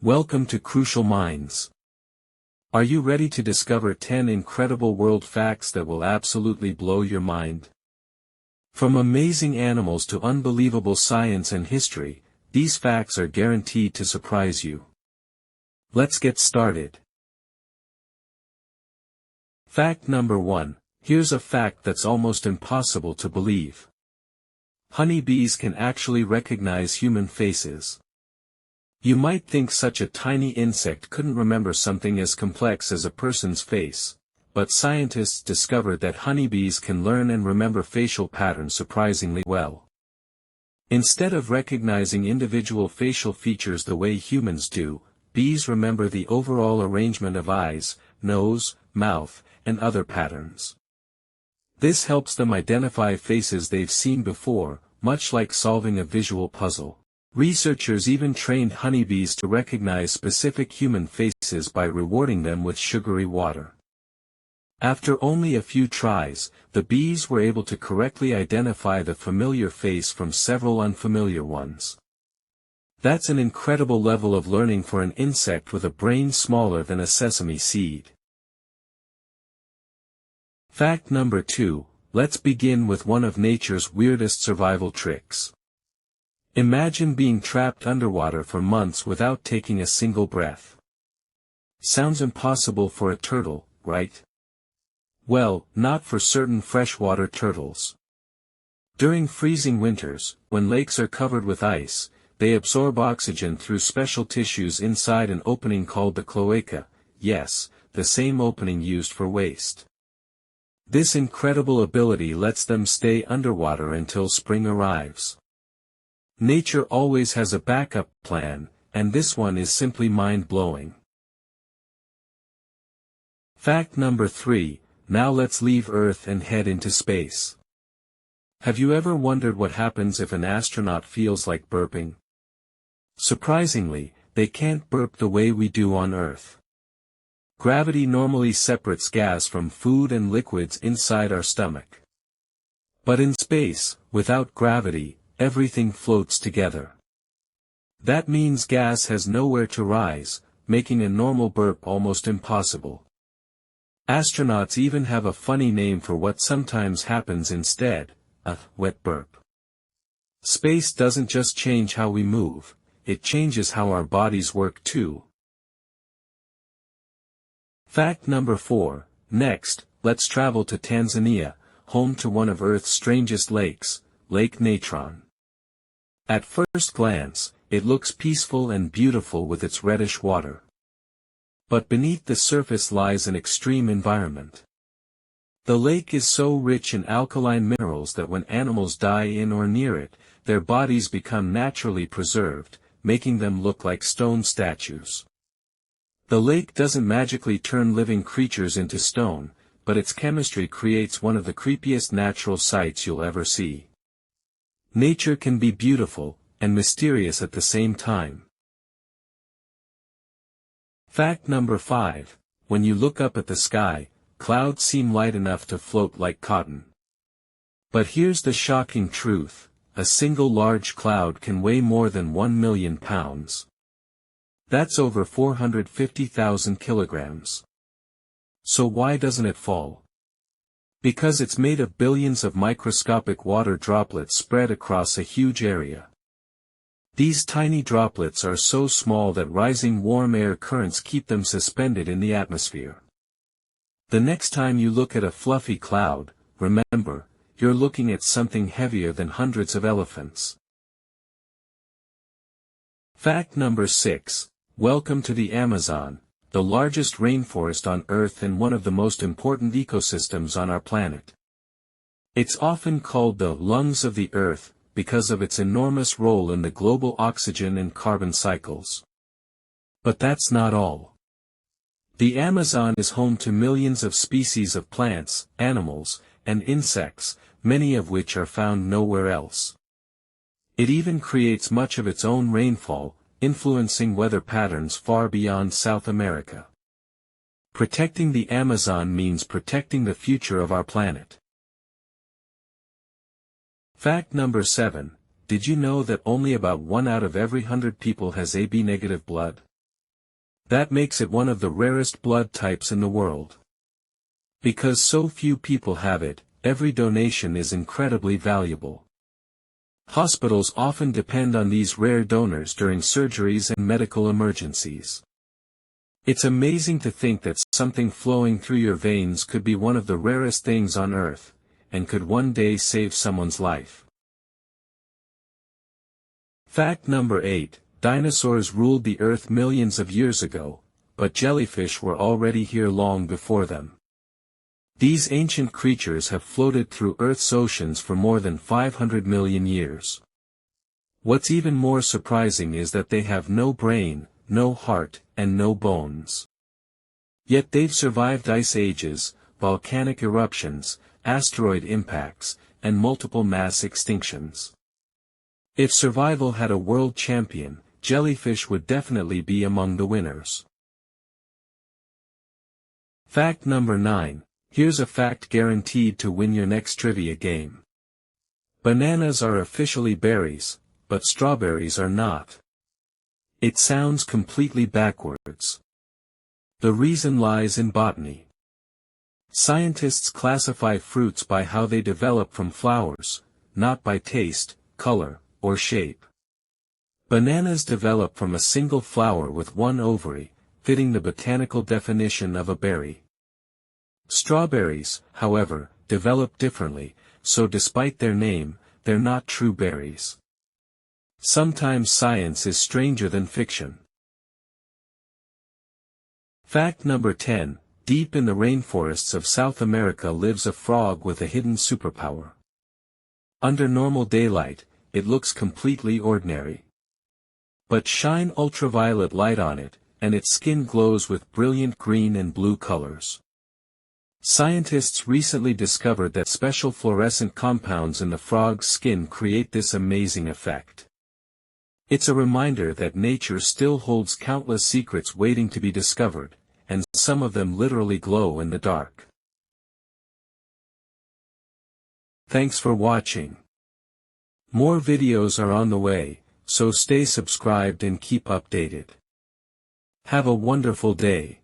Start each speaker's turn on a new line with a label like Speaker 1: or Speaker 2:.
Speaker 1: Welcome to Crucial Minds. Are you ready to discover 10 incredible world facts that will absolutely blow your mind? From amazing animals to unbelievable science and history, these facts are guaranteed to surprise you. Let's get started. Fact number 1. Here's a fact that's almost impossible to believe. Honeybees can actually recognize human faces. You might think such a tiny insect couldn't remember something as complex as a person's face, but scientists discovered that honeybees can learn and remember facial patterns surprisingly well. Instead of recognizing individual facial features the way humans do, bees remember the overall arrangement of eyes, nose, mouth, and other patterns. This helps them identify faces they've seen before, much like solving a visual puzzle. Researchers even trained honeybees to recognize specific human faces by rewarding them with sugary water. After only a few tries, the bees were able to correctly identify the familiar face from several unfamiliar ones. That's an incredible level of learning for an insect with a brain smaller than a sesame seed. Fact number 2, let's begin with one of nature's weirdest survival tricks. Imagine being trapped underwater for months without taking a single breath. Sounds impossible for a turtle, right? Well, not for certain freshwater turtles. During freezing winters, when lakes are covered with ice, they absorb oxygen through special tissues inside an opening called the cloaca, yes, the same opening used for waste. This incredible ability lets them stay underwater until spring arrives. Nature always has a backup plan, and this one is simply mind-blowing. Fact number 3, now let's leave Earth and head into space. Have you ever wondered what happens if an astronaut feels like burping? Surprisingly, they can't burp the way we do on Earth. Gravity normally separates gas from food and liquids inside our stomach. But in space, without gravity, everything floats together. That means gas has nowhere to rise, making a normal burp almost impossible. Astronauts even have a funny name for what sometimes happens instead, a wet burp. Space doesn't just change how we move, it changes how our bodies work too. Fact number 4, next, let's travel to Tanzania, home to one of Earth's strangest lakes, Lake Natron. At first glance, it looks peaceful and beautiful with its reddish water. But beneath the surface lies an extreme environment. The lake is so rich in alkaline minerals that when animals die in or near it, their bodies become naturally preserved, making them look like stone statues. The lake doesn't magically turn living creatures into stone, but its chemistry creates one of the creepiest natural sights you'll ever see. Nature can be beautiful, and mysterious at the same time. Fact number 5, when you look up at the sky, clouds seem light enough to float like cotton. But here's the shocking truth, a single large cloud can weigh more than 1 million pounds. That's over 450,000 kilograms. So why doesn't it fall? Because it's made of billions of microscopic water droplets spread across a huge area. These tiny droplets are so small that rising warm air currents keep them suspended in the atmosphere. The next time you look at a fluffy cloud, remember, you're looking at something heavier than hundreds of elephants. Fact number 6, welcome to the Amazon, the largest rainforest on Earth and one of the most important ecosystems on our planet. It's often called the lungs of the Earth, because of its enormous role in the global oxygen and carbon cycles. But that's not all. The Amazon is home to millions of species of plants, animals, and insects, many of which are found nowhere else. It even creates much of its own rainfall, influencing weather patterns far beyond South America. Protecting the Amazon means protecting the future of our planet. Fact number 7, did you know that only about 1 out of every 100 people has AB negative blood? That makes it one of the rarest blood types in the world. Because so few people have it, every donation is incredibly valuable. Hospitals often depend on these rare donors during surgeries and medical emergencies. It's amazing to think that something flowing through your veins could be one of the rarest things on Earth, and could one day save someone's life. Fact number 8, dinosaurs ruled the Earth millions of years ago, but jellyfish were already here long before them. These ancient creatures have floated through Earth's oceans for more than 500 million years. What's even more surprising is that they have no brain, no heart, and no bones. Yet they've survived ice ages, volcanic eruptions, asteroid impacts, and multiple mass extinctions. If survival had a world champion, jellyfish would definitely be among the winners. Fact number 9, here's a fact guaranteed to win your next trivia game. Bananas are officially berries, but strawberries are not. It sounds completely backwards. The reason lies in botany. Scientists classify fruits by how they develop from flowers, not by taste, color, or shape. Bananas develop from a single flower with one ovary, fitting the botanical definition of a berry. Strawberries, however, develop differently, so despite their name, they're not true berries. Sometimes science is stranger than fiction. Fact number 10, deep in the rainforests of South America lives a frog with a hidden superpower. Under normal daylight, it looks completely ordinary. But shine ultraviolet light on it, and its skin glows with brilliant green and blue colors. Scientists recently discovered that special fluorescent compounds in the frog's skin create this amazing effect. It's a reminder that nature still holds countless secrets waiting to be discovered, and some of them literally glow in the dark. Thanks for watching. More videos are on the way, so stay subscribed and keep updated. Have a wonderful day.